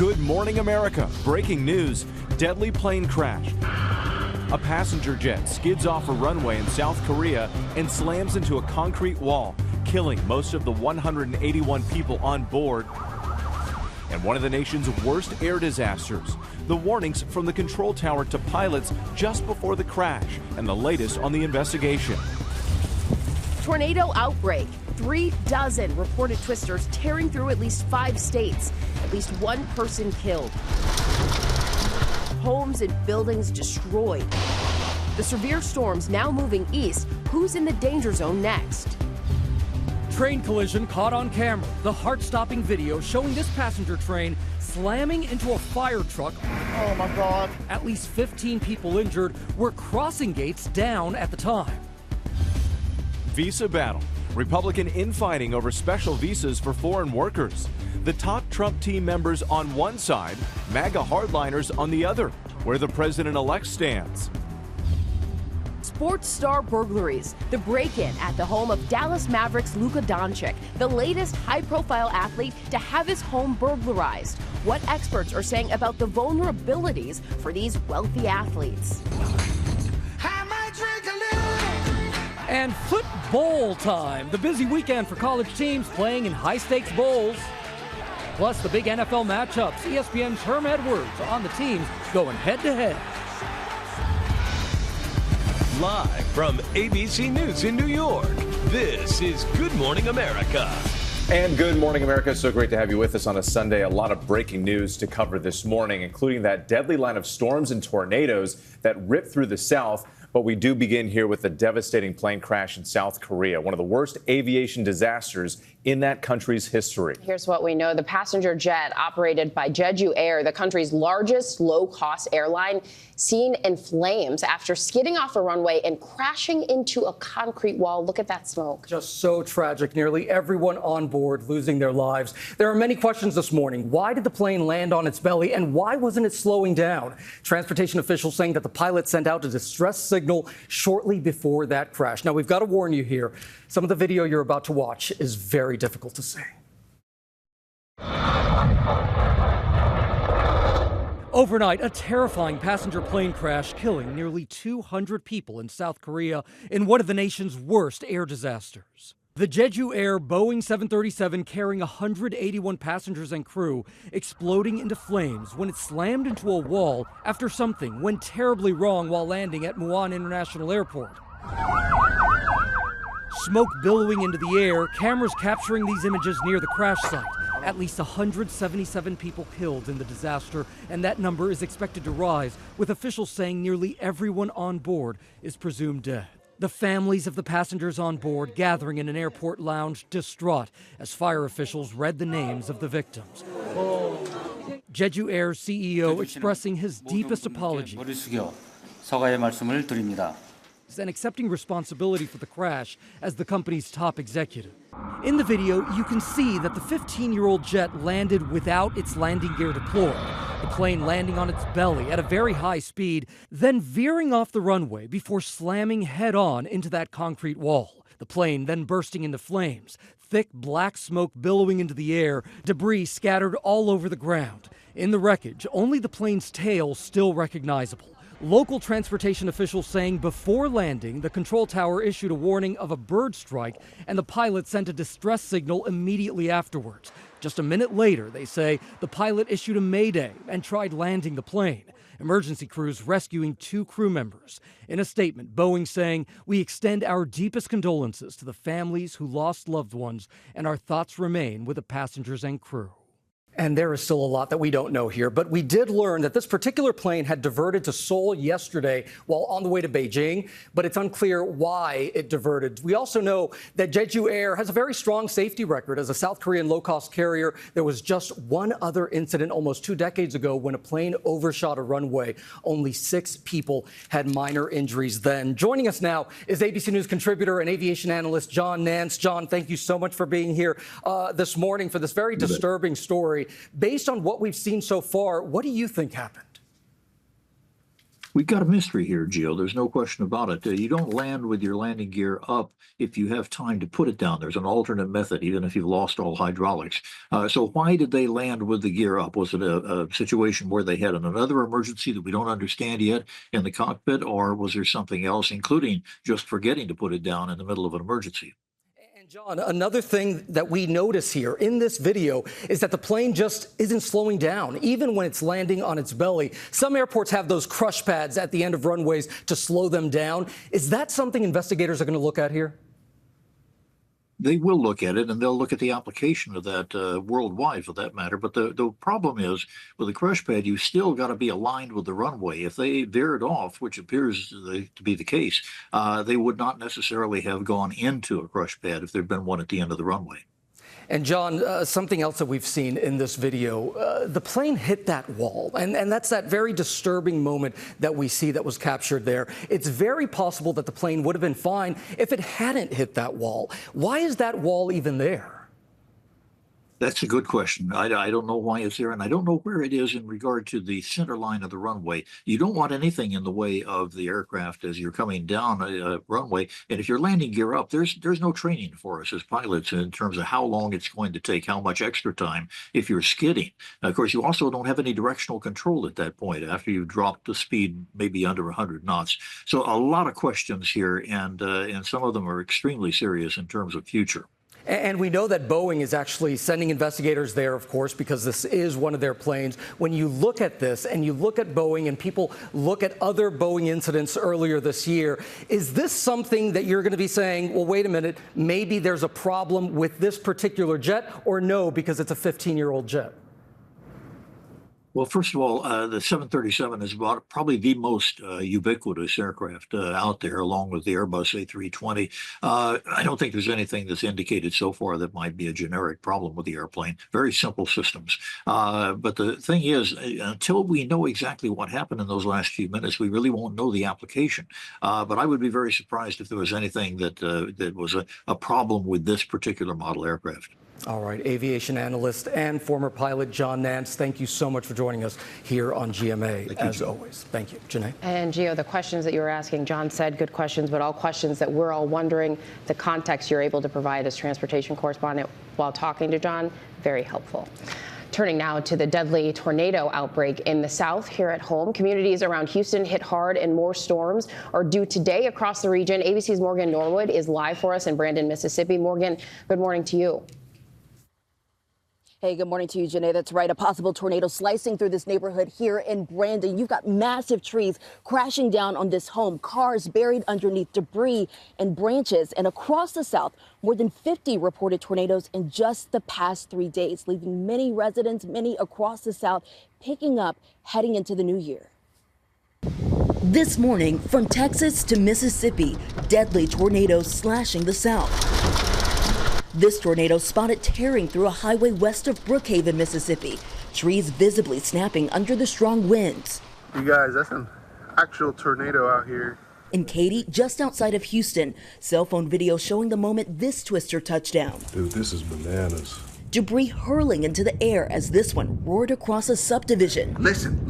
Good morning, America. Breaking news, deadly plane crash. A passenger jet skids off a runway in South Korea and slams into a concrete wall, killing most of the 181 people on board. And one of the nation's worst air disasters. The warnings from the control tower to pilots just before the crash, and the latest on the investigation. Tornado outbreak. 36 reported twisters tearing through at least 5 states. At least 1 person killed. Homes and buildings destroyed. The severe storms now moving east. Who's in the danger zone next? Train collision caught on camera. The heart-stopping video showing this passenger train slamming into a fire truck. Oh my God. At least 15 people injured were crossing gates down at the time. Visa battle. Republican infighting over special visas for foreign workers. The top Trump team members on one side, MAGA hardliners on the other. Where the president-elect stands. Sports star burglaries. The break-in at the home of Dallas Mavericks Luka Doncic, the latest high-profile athlete to have his home burglarized. What experts are saying about the vulnerabilities for these wealthy athletes. And football time. The busy weekend for college teams playing in high-stakes bowls. Plus the big NFL matchups. ESPN's Herm Edwards on the teams going head-to-head. Live from ABC News in New York, this is Good Morning America. And Good Morning America. So great to have you with us on a Sunday. A lot of breaking news to cover this morning, including that deadly line of storms and tornadoes that ripped through the South. But we do begin here with a devastating plane crash in South Korea, one of the worst aviation disasters in that country's history. Here's what we know. The passenger jet operated by Jeju Air, the country's largest low-cost airline, seen in flames after skidding off a runway and crashing into a concrete wall. Look at that smoke. Just so tragic. Nearly everyone on board losing their lives. There are many questions this morning. Why did the plane land on its belly, and why wasn't it slowing down? Transportation officials saying that the pilot sent out a distress signal shortly before that crash. Now, we've got to warn you here. Some of the video you're about to watch is very difficult to see. Overnight, a terrifying passenger plane crash killing nearly 200 people in South Korea in one of the nation's worst air disasters. The Jeju Air Boeing 737 carrying 181 passengers and crew exploding into flames when it slammed into a wall after something went terribly wrong while landing at Muan International Airport. Smoke billowing into the air, cameras capturing these images near the crash site. At least 177 people killed in the disaster, and that number is expected to rise, with officials saying nearly everyone on board is presumed dead. The families of the passengers on board gathering in an airport lounge distraught as fire officials read the names of the victims. Jeju Air's CEO expressing his deepest apology and accepting responsibility for the crash as the company's top executive. In the video, you can see that the 15-year-old jet landed without its landing gear deployed, the plane landing on its belly at a very high speed, then veering off the runway before slamming head-on into that concrete wall. The plane then bursting into flames, thick black smoke billowing into the air, debris scattered all over the ground. In the wreckage, only the plane's tail still recognizable. Local transportation officials saying before landing, the control tower issued a warning of a bird strike, and the pilot sent a distress signal immediately afterwards. Just a minute later, they say, the pilot issued a mayday and tried landing the plane. Emergency crews rescuing 2 crew members. In a statement, Boeing saying, "We extend our deepest condolences to the families who lost loved ones, and our thoughts remain with the passengers and crew." And there is still a lot that we don't know here, but we did learn that this particular plane had diverted to Seoul yesterday while on the way to Beijing, but it's unclear why it diverted. We also know that Jeju Air has a very strong safety record as a South Korean low-cost carrier. There was just one other incident almost 2 decades ago when a plane overshot a runway. Only 6 people had minor injuries then. Joining us now is ABC News contributor and aviation analyst John Nance. John, thank you so much for being here this morning for this very disturbing story. Based on what we've seen so far, what do you think happened? We've got a mystery here, Gio. There's no question about it. You don't land with your landing gear up if you have time to put it down. There's an alternate method, even if you've lost all hydraulics. So why did they land with the gear up? Was it a situation where they had another emergency that we don't understand yet in the cockpit, or was there something else, including just forgetting to put it down in the middle of an emergency? And John, another thing that we notice here in this video is that the plane just isn't slowing down, even when it's landing on its belly. Some airports have those crush pads at the end of runways to slow them down. Is that something investigators are going to look at here? They will look at it, and they'll look at the application of that worldwide, for that matter. But the problem is, with a crush pad, you still got to be aligned with the runway. If they veered off, which appears to be the case, they would not necessarily have gone into a crush pad if there'd been one at the end of the runway. And John, something else that we've seen in this video, the plane hit that wall, and that's that very disturbing moment that we see that was captured there. It's very possible that the plane would have been fine if it hadn't hit that wall. Why is that wall even there? That's a good question. I don't know why it's there, and I don't know where it is in regard to the center line of the runway. You don't want anything in the way of the aircraft as you're coming down a runway. And if you're landing gear up, there's no training for us as pilots in terms of how long it's going to take, how much extra time if you're skidding. Now, of course, you also don't have any directional control at that point after you've dropped the speed maybe under 100 knots. So a lot of questions here, and some of them are extremely serious in terms of future. And we know that Boeing is actually sending investigators there, of course, because this is one of their planes. When you look at this and you look at Boeing and people look at other Boeing incidents earlier this year, is this something that you're going to be saying, well, wait a minute, maybe there's a problem with this particular jet, or no, because it's a 15-year-old jet? Well, first of all, the 737 is probably the most ubiquitous aircraft out there, along with the Airbus A320. I don't think there's anything that's indicated so far that might be a generic problem with the airplane. Very simple systems. But the thing is, until we know exactly what happened in those last few minutes, we really won't know the application. But I would be very surprised if there was anything that was a problem with this particular model aircraft. All right, aviation analyst and former pilot John Nance, thank you so much for joining us here on GMA, as always. Thank you. Janae? And Gio, the questions that you were asking, John said good questions, but all questions that we're all wondering, the context you're able to provide as transportation correspondent while talking to John, very helpful. Turning now to the deadly tornado outbreak in the south here at home. Communities around Houston hit hard, and more storms are due today across the region. ABC's Morgan Norwood is live for us in Brandon, Mississippi. Morgan, good morning to you. Hey, good morning to you, Janae. That's right. A possible tornado slicing through this neighborhood here in Brandon. You've got massive trees crashing down on this home, cars buried underneath debris and branches. And across the south, more than 50 reported tornadoes in just the past 3 days, leaving many residents, many across the south, picking up heading into the new year. This morning, from Texas to Mississippi, deadly tornadoes slashing the south. This tornado spotted tearing through a highway west of Brookhaven, Mississippi. Trees visibly snapping under the strong winds. You guys, that's an actual tornado out here. In Katy, just outside of Houston, cell phone video showing the moment this twister touched down. Dude, this is bananas. Debris hurling into the air as this one roared across a subdivision. Listen.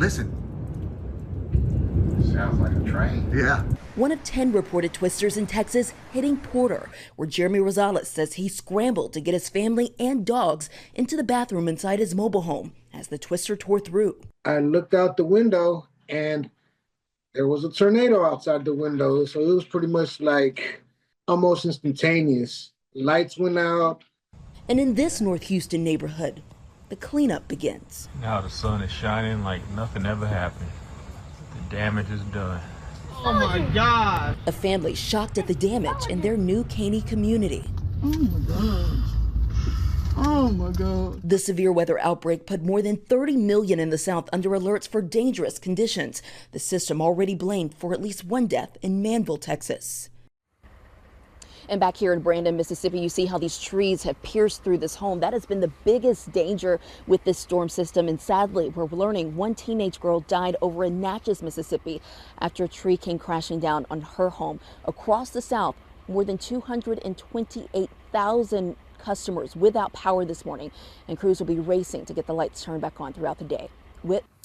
Sounds like a train. Yeah. One of 10 reported twisters in Texas hitting Porter, where Jeremy Rosales says he scrambled to get his family and dogs into the bathroom inside his mobile home as the twister tore through. I looked out the window and there was a tornado outside the window. So it was pretty much like almost instantaneous. Lights went out. And in this North Houston neighborhood, the cleanup begins. Now the sun is shining like nothing ever happened. The damage is done. Oh my God. A family shocked at the damage in their new Caney community. Oh my God. Oh my God. The severe weather outbreak put more than 30 million in the south under alerts for dangerous conditions. The system already blamed for at least one death in Manville, Texas. And back here in Brandon, Mississippi, you see how these trees have pierced through this home. That has been the biggest danger with this storm system. And sadly, we're learning one teenage girl died over in Natchez, Mississippi, after a tree came crashing down on her home. Across the south, more than 228,000 customers without power this morning, and crews will be racing to get the lights turned back on throughout the day.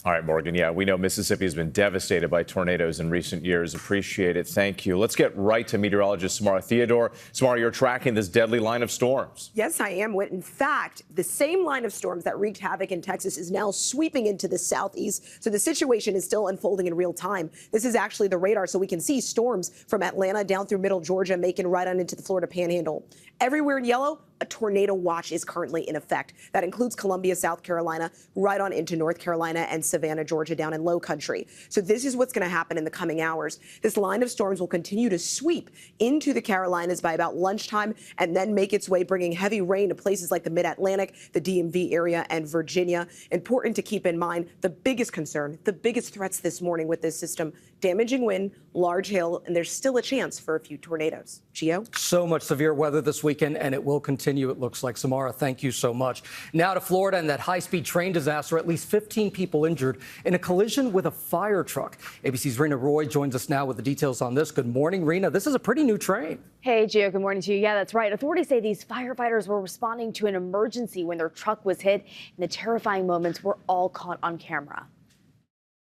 All right, Morgan. Yeah, we know Mississippi has been devastated by tornadoes in recent years. Appreciate it. Thank you. Let's get right to meteorologist Samara Theodore. Samara, you're tracking this deadly line of storms. Yes, I am, Whit. In fact, the same line of storms that wreaked havoc in Texas is now sweeping into the southeast. So the situation is still unfolding in real time. This is actually the radar, so we can see storms from Atlanta down through middle Georgia, making right on into the Florida Panhandle. Everywhere in yellow, a tornado watch is currently in effect. That includes Columbia, South Carolina, right on into North Carolina and Savannah, Georgia, down in low country. So this is what's going to happen in the coming hours. This line of storms will continue to sweep into the Carolinas by about lunchtime and then make its way, bringing heavy rain to places like the mid-Atlantic, the DMV area, and Virginia. Important to keep in mind the biggest concern, the biggest threats this morning with this system: damaging wind, large hail, and there's still a chance for a few tornadoes. Gio? So much severe weather this weekend, and it will continue, it looks like. Samara, thank you so much. Now to Florida and that high-speed train disaster. At least 15 people injured in a collision with a fire truck. ABC's Rena Roy joins us now with the details on this. Good morning, Rena. This is a pretty new train. Hey, Gio. Good morning to you. Yeah, that's right. Authorities say these firefighters were responding to an emergency when their truck was hit, and the terrifying moments were all caught on camera.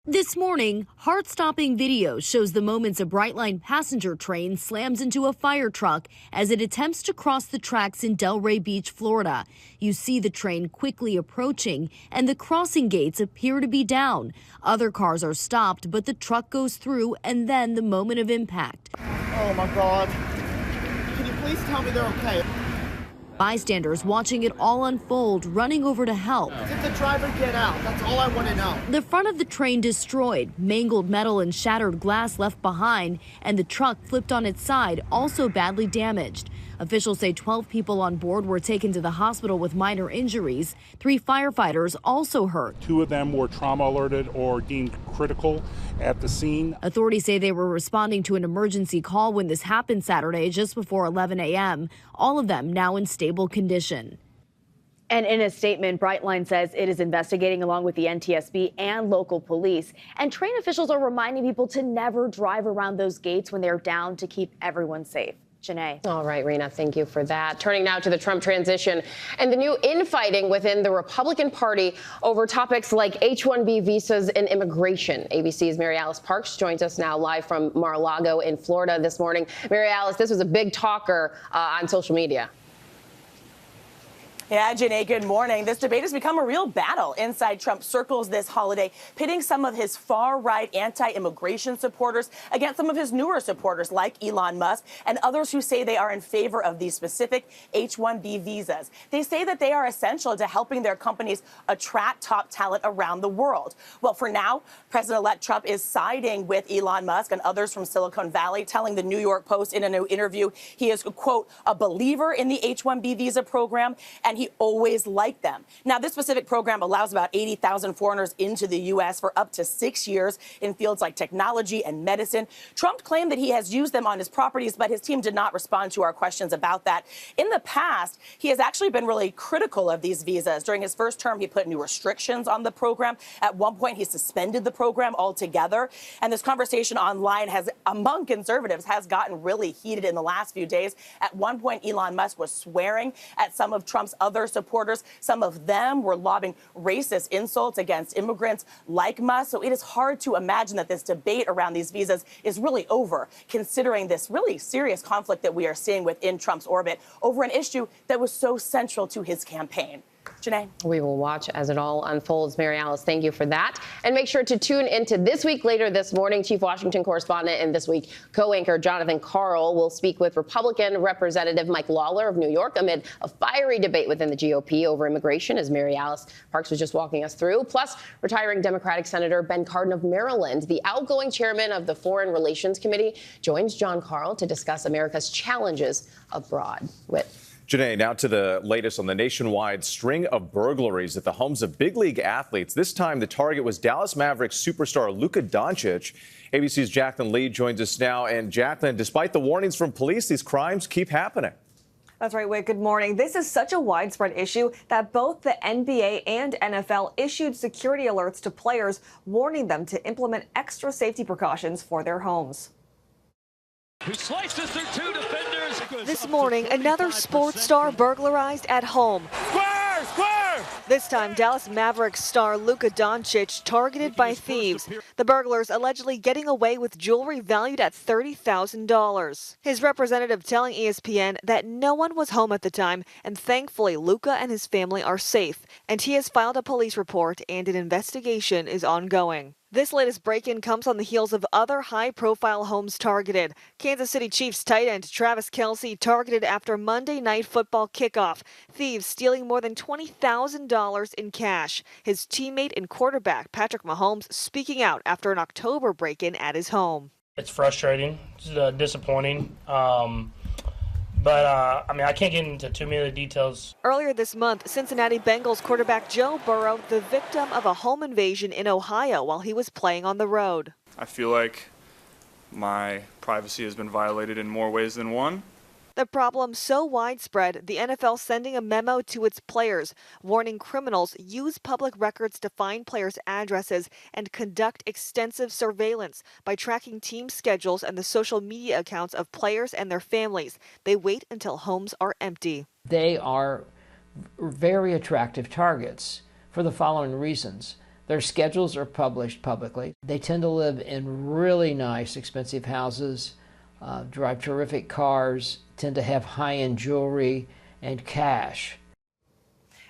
This morning, heart-stopping video shows the moments a Brightline passenger train slams into a fire truck as it attempts to cross the tracks in Delray Beach, Florida. You see the train quickly approaching, and the crossing gates appear to be down. Other cars are stopped, but the truck goes through, and then the moment of impact. Oh, my God. Can you please tell me they're okay? Bystanders watching it all unfold, running over to help. Did the driver get out? That's all I want to know. The front of the train destroyed, mangled metal and shattered glass left behind, and the truck flipped on its side, also badly damaged. Officials say 12 people on board were taken to the hospital with minor injuries. 3 firefighters also hurt. 2 of them were trauma alerted or deemed critical at the scene. Authorities say they were responding to an emergency call when this happened Saturday just before 11 a.m. All of them now in stable condition. And in a statement, Brightline says it is investigating along with the NTSB and local police. And train officials are reminding people to never drive around those gates when they're down to keep everyone safe. Janae. All right, Rena, thank you for that. Turning now to the Trump transition and the new infighting within the Republican Party over topics like H-1B visas and immigration. ABC's Mary Alice Parks joins us now live from Mar-a-Lago in Florida this morning. Mary Alice, this was a big talker on social media. Yeah, Janae, good morning. This debate has become a real battle inside Trump circles this holiday, pitting some of his far-right anti-immigration supporters against some of his newer supporters like Elon Musk and others who say they are in favor of these specific H-1B visas. They say that they are essential to helping their companies attract top talent around the world. Well, for now, President-elect Trump is siding with Elon Musk and others from Silicon Valley, telling the New York Post in a new interview he is, quote, a believer in the H-1B visa program, and he always liked them. Now, this specific program allows about 80,000 foreigners into the U.S. for up to 6 years in fields like technology and medicine. Trump claimed that he has used them on his properties, but his team did not respond to our questions about that. In the past, he has actually been really critical of these visas. During his first term, he put new restrictions on the program. At one point, he suspended the program altogether. And this conversation online among conservatives has gotten really heated in the last few days. At one point, Elon Musk was swearing at some of Trump's other supporters. Some of them were lobbing racist insults against immigrants like Musk. So it is hard to imagine that this debate around these visas is really over, considering this really serious conflict that we are seeing within Trump's orbit over an issue that was so central to his campaign. Janae. We will watch as it all unfolds. Mary Alice, thank you for that. And make sure to tune into This Week later this morning. Chief Washington correspondent and This Week co-anchor Jonathan Karl will speak with Republican Representative Mike Lawler of New York amid a fiery debate within the GOP over immigration, as Mary Alice Parks was just walking us through. Plus, retiring Democratic Senator Ben Cardin of Maryland, the outgoing chairman of the Foreign Relations Committee, joins John Karl to discuss America's challenges abroad. Janae, now to the latest on the nationwide string of burglaries at the homes of big league athletes. This time, the target was Dallas Mavericks superstar Luka Doncic. ABC's Jacqueline Lee joins us now. And Jacqueline, despite the warnings from police, these crimes keep happening. That's right, Whit. Good morning. This is such a widespread issue that both the NBA and NFL issued security alerts to players, warning them to implement extra safety precautions for their homes. Who slices through 2 defenders. This morning, another sports star burglarized at home. Square! Square! This time, Dallas Mavericks star Luka Doncic targeted by thieves. The burglars allegedly getting away with jewelry valued at $30,000. His representative telling ESPN that no one was home at the time, and thankfully Luka and his family are safe. And he has filed a police report, and an investigation is ongoing. This latest break-in comes on the heels of other high-profile homes targeted. Kansas City Chiefs tight end Travis Kelce targeted after Monday Night Football kickoff. Thieves stealing more than $20,000 in cash. His teammate and quarterback Patrick Mahomes speaking out after an October break-in at his home. It's frustrating. It's disappointing. But I can't get into too many of the details. Earlier this month, Cincinnati Bengals quarterback Joe Burrow, the victim of a home invasion in Ohio while he was playing on the road. I feel like my privacy has been violated in more ways than one. The problem so widespread, the NFL sending a memo to its players, warning criminals use public records to find players' addresses and conduct extensive surveillance by tracking team schedules and the social media accounts of players and their families. They wait until homes are empty. They are very attractive targets for the following reasons. Their schedules are published publicly. They tend to live in really nice, expensive houses, drive terrific cars, tend to have high-end jewelry and cash.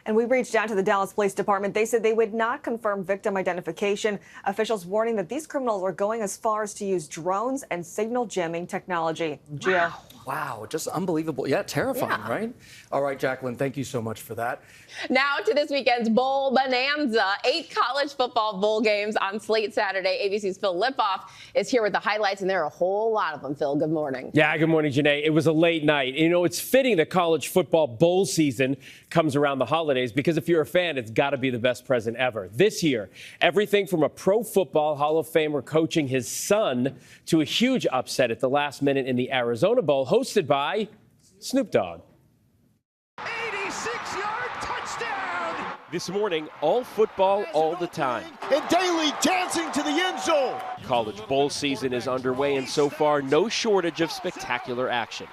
And we reached out to the Dallas Police Department. They said they would not confirm victim identification. Officials warning that these criminals are going as far as to use drones and signal jamming technology. Gio. Wow, just unbelievable. Yeah, terrifying, right? All right, Jacqueline, thank you so much for that. Now to this weekend's Bowl Bonanza. 8 college football bowl games on slate Saturday. ABC's Phil Lipoff is here with the highlights, and there are a whole lot of them. Phil, good morning. Yeah, good morning, Janae. It was a late night. You know, it's fitting that college football bowl season comes around the holidays because if you're a fan, it's got to be the best present ever. This year, everything from a Pro Football Hall of Famer coaching his son to a huge upset at the last minute in the Arizona Bowl, hosted by Snoop Dogg. 86-yard touchdown! This morning, all football all the time. And Daly dancing to the end zone. College bowl season is underway, and so far, no shortage of spectacular action.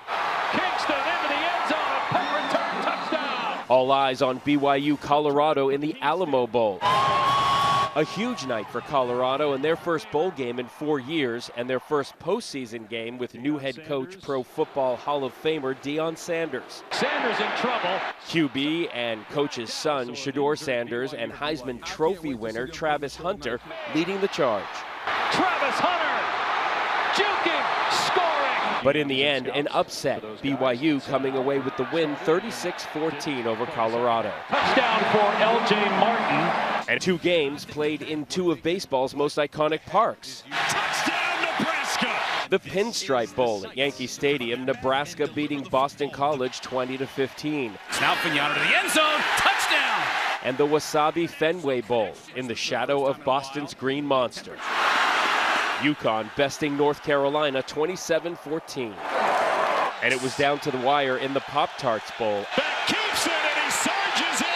Kingston into the end zone, a punt return touchdown. All eyes on BYU Colorado in the Alamo Bowl. A huge night for Colorado in their first bowl game in 4 years and their first postseason game with new head coach Pro Football Hall of Famer Deion Sanders. Sanders in trouble. QB and coach's son Shedeur Sanders and Heisman Trophy winner Travis Hunter leading the charge. Travis Hunter juking, scoring. But in the end, an upset. BYU coming away with the win 36-14 over Colorado. Touchdown for L.J. Martin. And 2 games played in 2 of baseball's most iconic parks. Touchdown, Nebraska! The Pinstripe Bowl at Yankee Stadium, Nebraska beating Boston College 20-15. Now Pignata to the end zone, touchdown! And the Wasabi Fenway Bowl in the shadow of Boston's Green Monster. UConn besting North Carolina 27-14. And it was down to the wire in the Pop-Tarts Bowl. That keeps it, and he surges in!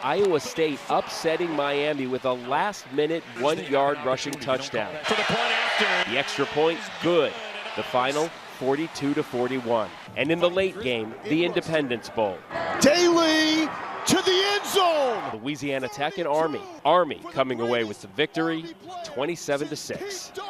Iowa State upsetting Miami with a last-minute 1-yard rushing touchdown. For the point after. The extra point, good. The final, 42-41. And in the late game, the Independence Bowl. Daly to the end zone. Louisiana Tech and Army. Army coming away with the victory, 27-6.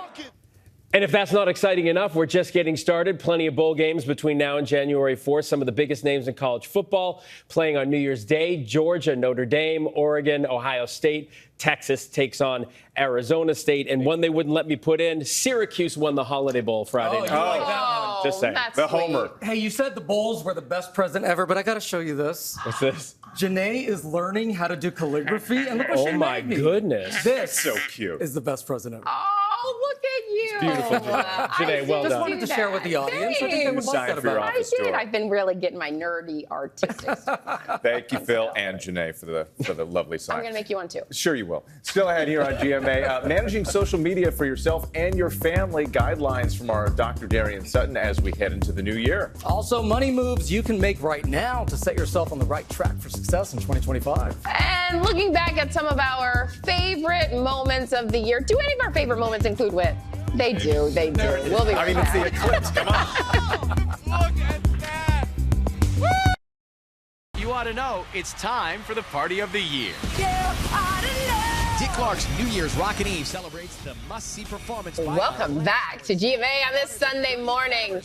And if that's not exciting enough, we're just getting started. Plenty of bowl games between now and January 4th. Some of the biggest names in college football playing on New Year's Day. Georgia, Notre Dame, Oregon, Ohio State. Texas takes on Arizona State. And one they wouldn't let me put in, Syracuse won the Holiday Bowl Friday night. Like that one. Just saying. That's The sweet. homer. Hey, you said the bowls were the best present ever, but I got to show you this. What's this? Janae is learning how to do calligraphy, and look what Oh she my made me. goodness. This So cute. is the best present ever. Oh, look at you. Beautiful, Janae. Janae, well Just done. wanted to share with the audience. I think they would Thanks. like that for your about office. I did. door. I've been really getting my nerdy artistic stuff. Thank you, Phil and Janae, for the lovely sign. I'm going to make you one too. Sure you will. Still ahead here on GMA, managing social media for yourself and your family. Guidelines from our Dr. Darian Sutton as we head into the new year. Also, money moves you can make right now to set yourself on the right track for success in 2025. And looking back at some of our favorite moments of the year. Do any of our favorite moments include wit? They do. They do. We'll be I mean, it's the eclipse. Come on. Look at that! Woo! You want to know, it's time for the party of the year. Dick Clark's New Year's Rockin' Eve celebrates the must-see performance. Welcome back to GMA on this Sunday morning.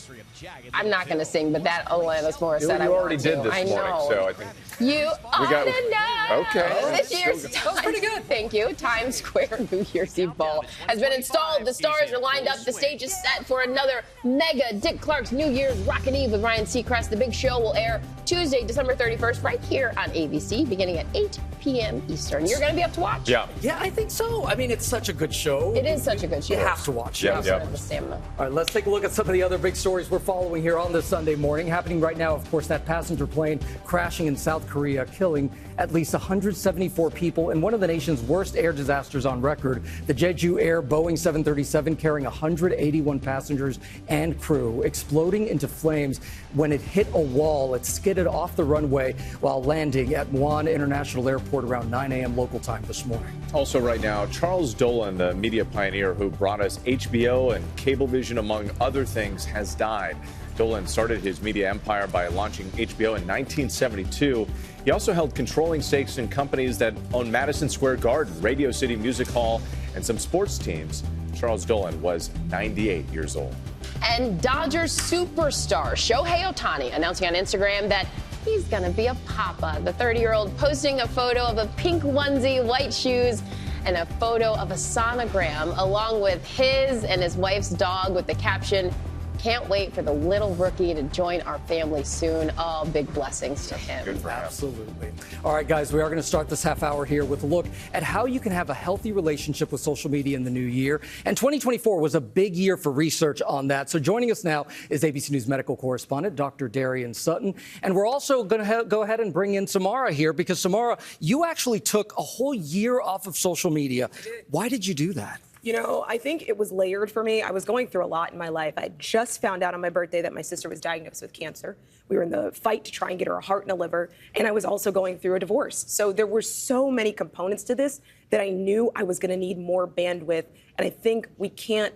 I'm not going to sing, but that Alanis Morissette, You already did this morning, so I think you ought to know. Okay. This year's pretty good. Thank you. Times Square New Year's Eve ball has been installed. The stars are lined up. The stage is set for another mega Dick Clark's New Year's Rockin' Eve with Ryan Seacrest. The big show will air Tuesday, December 31st, right here on ABC, beginning at 8 p.m. Eastern. You're going to be up to watch? Yeah, I think so. I mean, it's such a good show. It is such a good show. You have to watch it. You also have the stamina. All right, let's take a look at some of the other big stories we're following here on this Sunday morning. Happening right now, of course, that passenger plane crashing in South Korea, killing at least 174 people in one of the nation's worst air disasters on record. The Jeju Air Boeing 737 carrying 181 passengers and crew exploding into flames when it hit a wall. It skidded off the runway while landing at Muan International Airport around 9 a.m. local time this morning. Also right now, Charles Dolan, the media pioneer who brought us HBO and Cablevision, among other things, has died. Dolan started his media empire by launching HBO in 1972. He also held controlling stakes in companies that own Madison Square Garden, Radio City Music Hall, and some sports teams. Charles Dolan was 98 years old. And Dodgers superstar Shohei Ohtani announcing on Instagram that he's going to be a papa. The 30-year-old posting a photo of a pink onesie, white shoes, and a photo of a sonogram along with his and his wife's dog with the caption, "Can't wait for the little rookie to join our family soon." Oh, big blessings to him. Absolutely. All right, guys, we are going to start this half hour here with a look at how you can have a healthy relationship with social media in the new year. And 2024 was a big year for research on that. So joining us now is ABC News medical correspondent Dr. Darian Sutton. And we're also going to go ahead and bring in Samara here because, Samara, you actually took a whole year off of social media. Why did you do that? You know, I think it was layered for me. I was going through a lot in my life. I just found out on my birthday that my sister was diagnosed with cancer. We were in the fight to try and get her a heart and a liver. And I was also going through a divorce. So there were so many components to this that I knew I was going to need more bandwidth. And I think we can't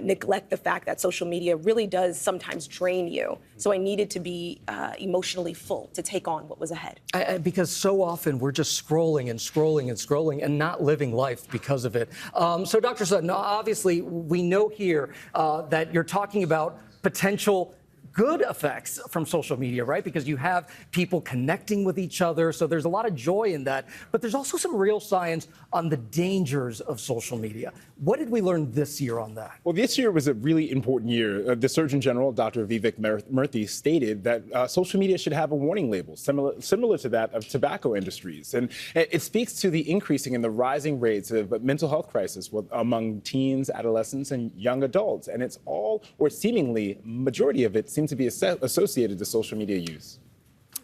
neglect the fact that social media really does sometimes drain you. So I needed to be emotionally full to take on what was ahead. Because so often we're just scrolling and scrolling and scrolling and not living life because of it. So Dr. Sutton, obviously we know here that you're talking about potential good effects from social media, right? Because you have people connecting with each other. So there's a lot of joy in that. But there's also some real science on the dangers of social media. What did we learn this year on that? Well, this year was a really important year. The Surgeon General, Dr. Vivek Murthy, stated that social media should have a warning label similar to that of tobacco industries. And it speaks to the increasing and the rising rates of mental health crisis among teens, adolescents, and young adults. And it's all, or seemingly, majority of it seems to be associated to social media use.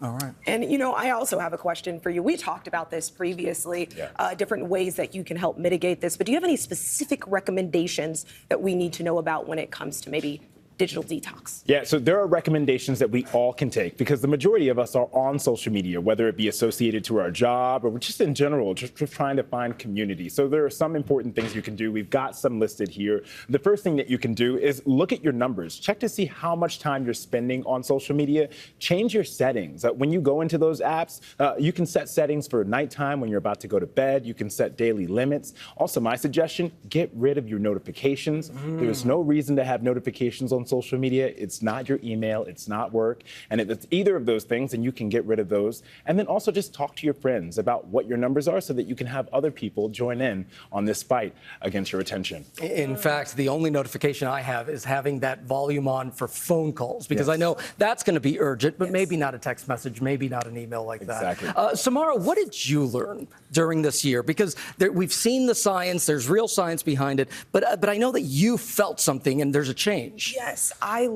All right. And, you know, I also have a question for you. We talked about this previously, different ways that you can help mitigate this. But do you have any specific recommendations that we need to know about when it comes to maybe digital detox? Yeah, so there are recommendations that we all can take because the majority of us are on social media, whether it be associated to our job or just in general, just trying to find community. So there are some important things you can do. We've got some listed here. The first thing that you can do is look at your numbers. Check to see how much time you're spending on social media. Change your settings. When you go into those apps, you can set settings for nighttime when you're about to go to bed. You can set daily limits. Also, my suggestion, get rid of your notifications. There's no reason to have notifications on social media. It's not your email, it's not work. And if it's either of those things, then you can get rid of those. And then also just talk to your friends about what your numbers are so that you can have other people join in on this fight against your attention. In fact, the only notification I have is having that volume on for phone calls because I know that's going to be urgent, but maybe not a text message, maybe not an email like that. Samara, what did you learn during this year? Because we've seen the science, there's real science behind it, but I know that you felt something and there's a change. Yes, I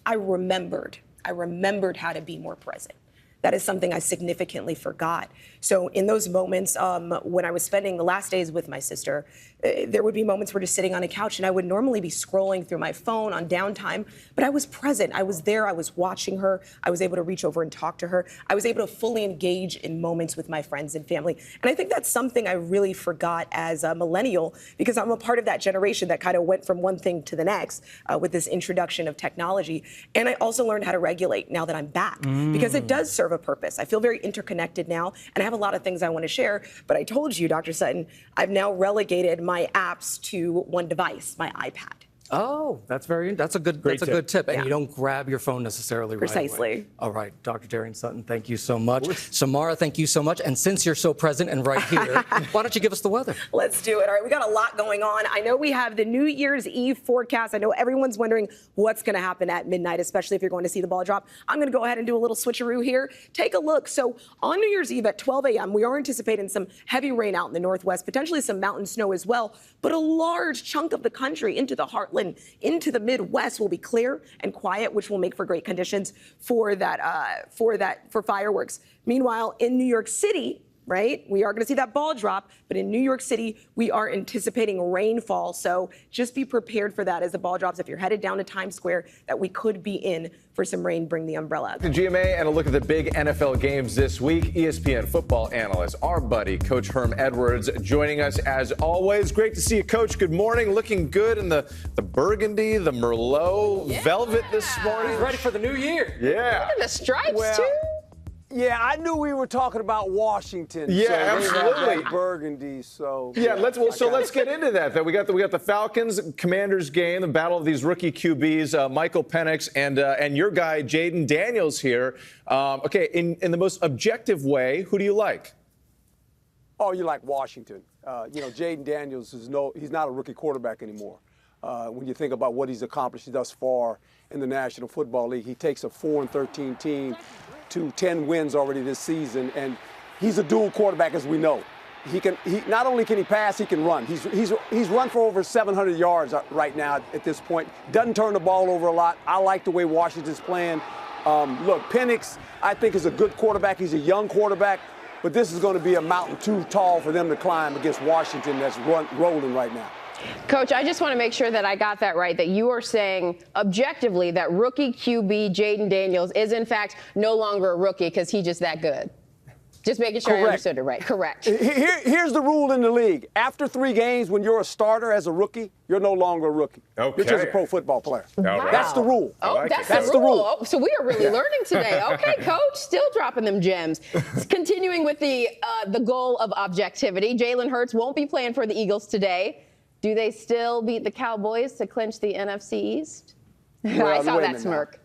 remembered how to be more present. That is something I significantly forgot. So in those moments, when I was spending the last days with my sister, there would be moments where just sitting on a couch and I would normally be scrolling through my phone on downtime, but I was present. I was there. I was watching her. I was able to reach over and talk to her. I was able to fully engage in moments with my friends and family. And I think that's something I really forgot as a millennial because I'm a part of that generation that kind of went from one thing to the next with this introduction of technology. And I also learned how to regulate now that I'm back because it does serve serve a purpose. I feel very interconnected now, and I have a lot of things I want to share. But I told you, Dr. Sutton, I've now relegated my apps to one device, my iPad. Oh, that's a good tip. And you don't grab your phone necessarily Precisely. right away. All right, Dr. Darian Sutton, thank you so much. Samara, thank you so much. And since you're so present and right here, why don't you give us the weather? Let's do it. All right, we got a lot going on. I know we have the New Year's Eve forecast. I know everyone's wondering what's going to happen at midnight, especially if you're going to see the ball drop. I'm going to go ahead and do a little switcheroo here. Take a look. So on New Year's Eve at 12 a.m., we are anticipating some heavy rain out in the northwest, potentially some mountain snow as well. But a large chunk of the country into the heartland, into the Midwest will be clear and quiet, which will make for great conditions for fireworks. Meanwhile, in New York City, right, we are going to see that ball drop, but in New York City, we are anticipating rainfall. So just be prepared for that as the ball drops. If you're headed down to Times Square, that we could be in for some rain, bring the umbrella. The GMA and a look at the big NFL games this week. ESPN football analyst, our buddy, Coach Herm Edwards, joining us as always. Great to see you, Coach. Good morning. Looking good in the burgundy, the Merlot velvet this morning. Ready for the new year. Yeah. Look at the stripes, too. Yeah, I knew we were talking about Washington. Yeah, so absolutely. Burgundy. So yeah, let's get into that. We got the Falcons Commanders game, the battle of these rookie QBs, Michael Penix and your guy Jaden Daniels here. Okay, in the most objective way, who do you like? Oh, you like Washington. Jaden Daniels he's not a rookie quarterback anymore. When you think about what he's accomplished thus far in the National Football League, he takes a 4-13 team to 10 wins already this season, and he's a dual quarterback, as we know. He not only can he pass, he can run. He's run for over 700 yards right now at this point. Doesn't turn the ball over a lot. I like the way Washington's playing. Look, Penix, I think, is a good quarterback. He's a young quarterback, but this is going to be a mountain too tall for them to climb against Washington that's rolling right now. Coach, I just want to make sure that I got that right, that you are saying objectively that rookie QB Jaden Daniels is, in fact, no longer a rookie because he's just that good. Just making sure I understood it right. Correct. Here's the rule in the league. After 3 games, when you're a starter as a rookie, you're no longer a rookie. Okay. You're just a pro football player. Wow. That's the rule. Oh, that's the rule. Oh, so we are really learning today. Okay, Coach, still dropping them gems. Continuing with the goal of objectivity, Jalen Hurts won't be playing for the Eagles today. Do they still beat the Cowboys to clinch the NFC East? Well, I saw that smirk.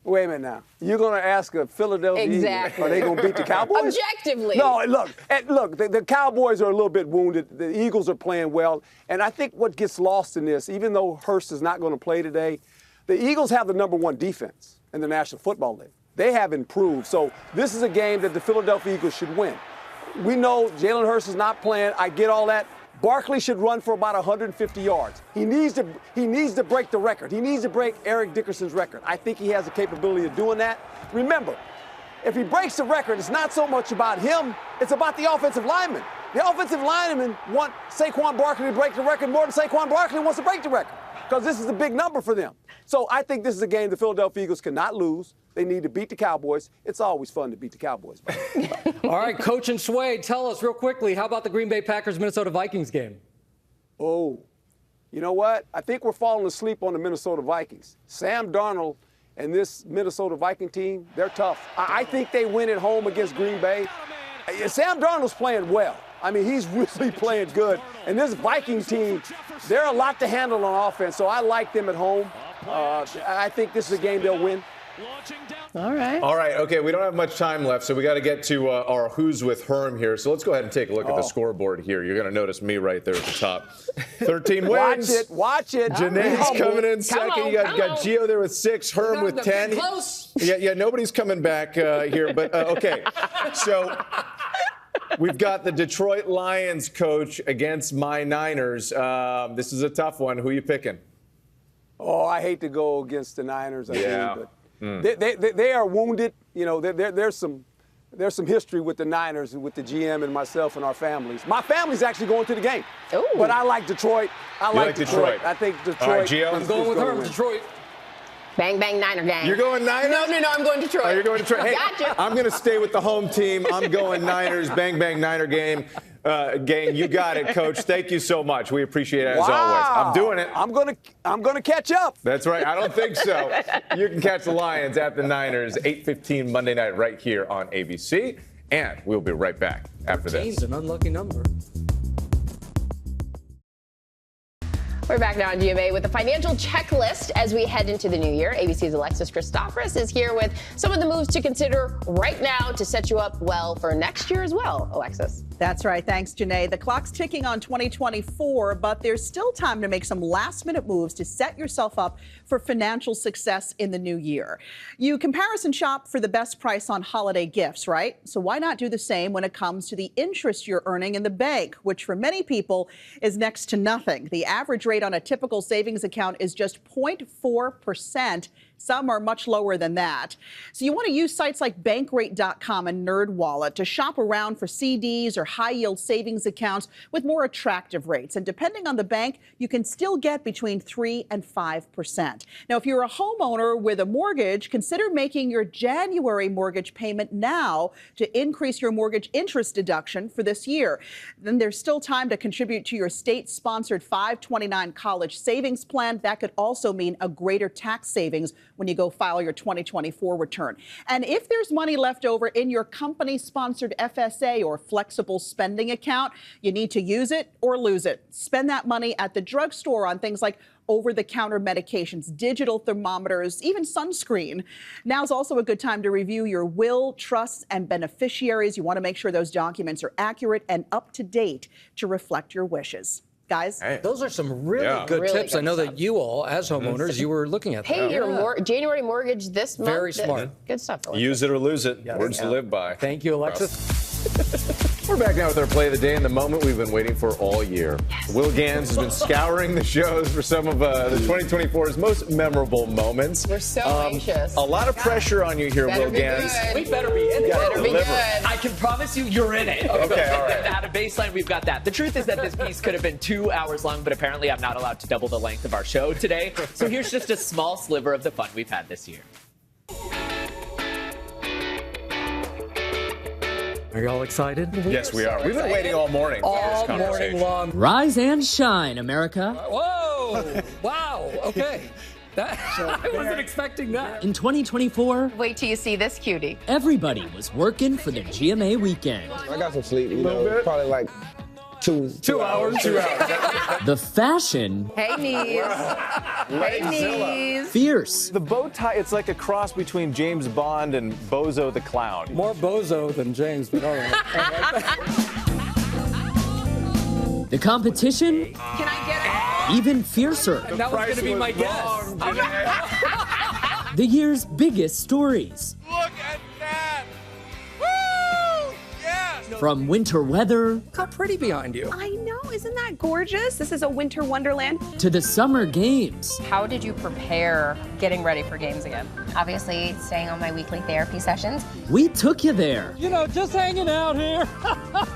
Wait a minute now. You're going to ask a Philadelphia Eagles, are they going to beat the Cowboys? Objectively. No, look, the Cowboys are a little bit wounded. The Eagles are playing well. And I think what gets lost in this, even though Hurst is not going to play today, the Eagles have the #1 defense in the National Football League. They have improved. So this is a game that the Philadelphia Eagles should win. We know Jalen Hurst is not playing. I get all that. Barkley should run for about 150 yards. He needs to break the record. He needs to break Eric Dickerson's record. I think he has the capability of doing that. Remember, if he breaks the record, it's not so much about him, it's about the offensive lineman. The offensive linemen want Saquon Barkley to break the record more than Saquon Barkley wants to break the record, because this is a big number for them. So I think this is a game the Philadelphia Eagles cannot lose. They need to beat the Cowboys. It's always fun to beat the Cowboys. All right, Coach and Sway, tell us real quickly, how about the Green Bay Packers-Minnesota Vikings game? Oh, you know what? I think we're falling asleep on the Minnesota Vikings. Sam Darnold and this Minnesota Viking team, they're tough. I think they win at home against Green Bay. Sam Darnold's playing well. I mean, he's really playing good. And this Vikings team, they're a lot to handle on offense, so I like them at home. I think this is a game they'll win. All right. Okay, we don't have much time left, so we got to get to our Who's with Herm here. So let's go ahead and take a look at the scoreboard here. You're going to notice me right there at the top. 13 wins. Watch it. Janae's coming in second. You got Gio there with 6, Herm with 10. Close. Yeah, nobody's coming back here, but okay. So we've got the Detroit Lions, Coach, against my Niners. This is a tough one. Who are you picking? Oh, I hate to go against the Niners. But they are wounded. You know, there's some history with the Niners and with the GM and myself and our families. My family's actually going to the game. Ooh. But I like Detroit. I like Detroit. I think Detroit. All right, Gio. I'm going with Herm, Detroit. Bang, bang, Niner gang. You're going Niners? No, I'm going Detroit. Oh, you're going Detroit. Hey, Gotcha. I'm going to stay with the home team. I'm going Niners. Bang, bang, Niner game. Gang, you got it, Coach. Thank you so much. We appreciate it as always. I'm doing it. I'm gonna catch up. That's right. I don't think so. You can catch the Lions at the Niners 8:15 Monday night right here on ABC. And we'll be right back after this. 13's an unlucky number. We're back now on GMA with the financial checklist as we head into the new year. ABC's Alexis Christoforous is here with some of the moves to consider right now to set you up well for next year as well. Alexis. That's right. Thanks, Janae. The clock's ticking on 2024, but there's still time to make some last-minute moves to set yourself up for financial success in the new year. You comparison shop for the best price on holiday gifts, right? So why not do the same when it comes to the interest you're earning in the bank, which for many people is next to nothing. The average rate on a typical savings account is just 0.4%. Some are much lower than that. So you want to use sites like Bankrate.com and NerdWallet to shop around for CDs or high-yield savings accounts with more attractive rates. And depending on the bank, you can still get between 3 and 5%. Now, if you're a homeowner with a mortgage, consider making your January mortgage payment now to increase your mortgage interest deduction for this year. Then there's still time to contribute to your state-sponsored 529 college savings plan. That could also mean a greater tax savings when you go file your 2024 return. And if there's money left over in your company-sponsored FSA or flexible spending account, you need to use it or lose it. Spend that money at the drugstore on things like over-the-counter medications, digital thermometers, even sunscreen. Now's also a good time to review your will, trusts, and beneficiaries. You want to make sure those documents are accurate and up to date to reflect your wishes. Guys, those are some really good tips. I know that you all, as homeowners, you were looking at that. Pay your January mortgage this month. Very smart. Good stuff, Alexis. Use it or lose it. Words to live by. Thank you, Alexis. We're back now with our play of the day and the moment we've been waiting for all year. Yes. Will Ganss has been scouring the shows for some of the 2024's most memorable moments. We're so anxious. A lot of pressure on you here, Will Ganss. We better be in it. Better be good. I can promise you you're in it. Okay, all right. At a baseline, we've got that. The truth is that this piece could have been 2 hours long, but apparently I'm not allowed to double the length of our show today. So here's just a small sliver of the fun we've had this year. Are y'all excited? Yes, we are. We've been waiting all morning for this conversation. Morning long. Rise and shine, America. Whoa! Wow. Okay. I wasn't expecting that. In 2024, Wait till you see this cutie. everybody was working for the GMA weekend. I got some sleep, probably like 2 hours. 2 hours. The fashion, Hey, knees. Hey, knees. fierce. The bow tie, it's like a cross between James Bond and Bozo the Clown. More bozo than James, but all right. The competition, Can I get it? even fiercer. That was going to be my guess. The year's biggest stories. Look at that! Woo! Yes! From winter weather Look how pretty behind you. I know, isn't that gorgeous? This is a winter wonderland. to the summer games. How did you prepare getting ready for games again? Obviously, staying on my weekly therapy sessions. We took you there. You know, just hanging out here.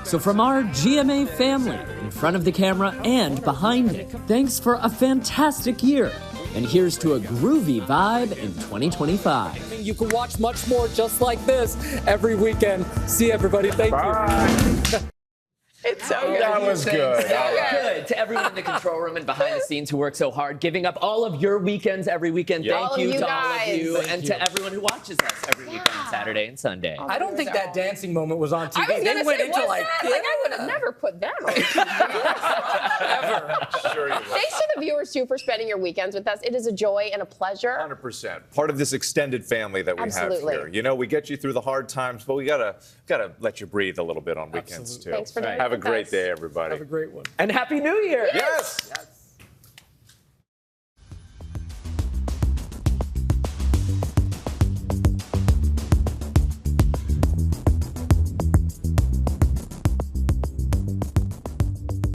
So from our GMA family, in front of the camera and behind it, thanks for a fantastic year. And here's to a groovy vibe in 2025. You can watch much more just like this every weekend. See everybody. Thank you. It's so good. That was good. Good to everyone in the control room and behind the scenes who work so hard, giving up all of your weekends every weekend. Yeah. Thank All you of you to all of guys. you Thank and to everyone who watches us every weekend, Saturday and Sunday. I don't think that dancing moment was on TV. I was They gonna went say, into what's like, that? Like, I would have never put that on TV. Sure you will. Thanks to the viewers, too, for spending your weekends with us. It is a joy and a pleasure. 100%. Part of this extended family that we Absolutely. have here. You know, we get you through the hard times, but we gotta let you breathe a little bit on weekends too. Thanks for doing it Have a with great us. day, everybody. have a great one. And Happy New Year! Yes.